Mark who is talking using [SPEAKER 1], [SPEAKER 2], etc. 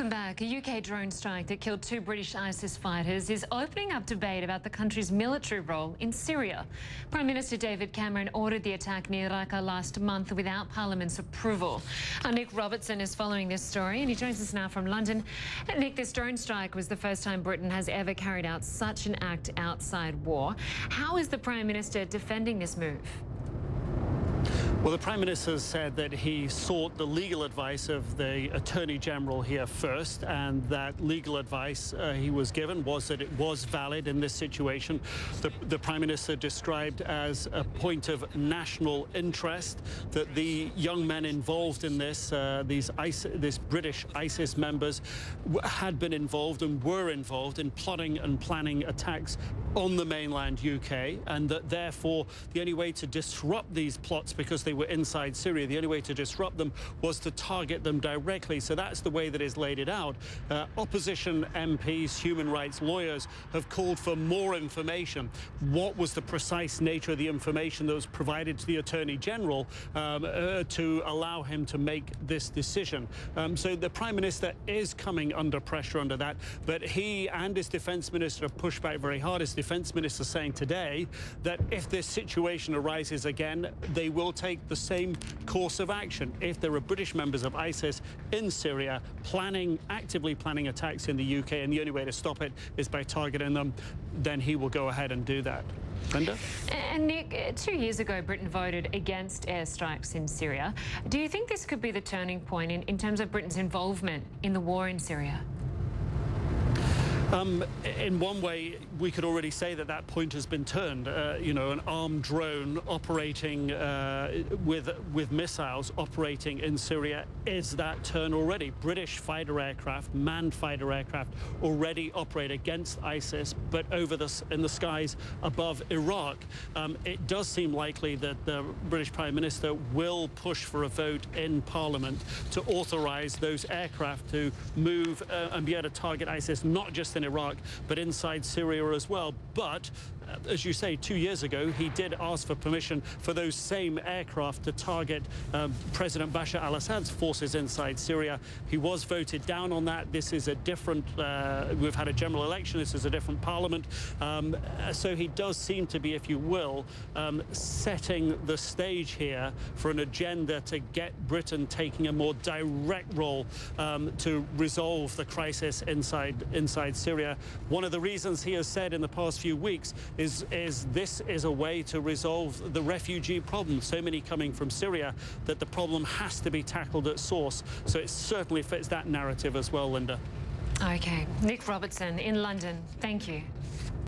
[SPEAKER 1] Welcome back. A UK drone strike that killed 2 British ISIS fighters is opening up debate about the country's military role in Syria. Prime Minister David Cameron ordered the attack near Raqqa last month without Parliament's approval. Nic Robertson is following this story and he joins us now from London. Nic, this drone strike was the first time Britain has ever carried out such an act outside war. How is the Prime Minister defending this move?
[SPEAKER 2] Well, the Prime Minister said that he sought the legal advice of the Attorney General here first, and that legal advice he was given was that it was valid in this situation. The Prime Minister described as a point of national interest that the young men involved in this, these British ISIS members, had been involved and were involved in plotting and planning attacks on the mainland UK, and that therefore the only way to disrupt these plots, because they were inside Syria, the only way to disrupt them was to target them directly. So that's the way that is laid it out. Opposition MPs, human rights lawyers have called for more information. What was the precise nature of the information that was provided to the Attorney General to allow him to make this decision? So the Prime Minister is coming under pressure under that, but he and his Defence Minister have pushed back very hard. His Defence Minister saying today that if this situation arises again, they will take the same course of action. If there are British members of ISIS in Syria actively planning attacks in the UK, and the only way to stop it is by targeting them, then he will go ahead and do that. Lynda?
[SPEAKER 1] And Nic, 2 years ago, Britain voted against airstrikes in Syria. Do you think this could be the turning point in terms of Britain's involvement in the war in Syria?
[SPEAKER 2] In one way, we could already say that that point has been turned. You know, an armed drone operating with missiles operating in Syria is that turn already. British fighter aircraft, manned fighter aircraft, already operate against ISIS, but in the skies above Iraq. It does seem likely that the British Prime Minister will push for a vote in Parliament to authorise those aircraft to move and be able to target ISIS, not just in Iraq, but inside Syria as well. But as you say, 2 years ago, he did ask for permission for those same aircraft to target President Bashar al-Assad's forces inside Syria. He was voted down on that. This is a different, we've had a general election, this is a different parliament. So he does seem to be, if you will, setting the stage here for an agenda to get Britain taking a more direct role to resolve the crisis inside Syria. One of the reasons he has said in the past few weeks is this is a way to resolve the refugee problem. So many coming from Syria that the problem has to be tackled at source. So it certainly fits that narrative as well, Lynda.
[SPEAKER 1] OK. Nic Robertson in London. Thank you.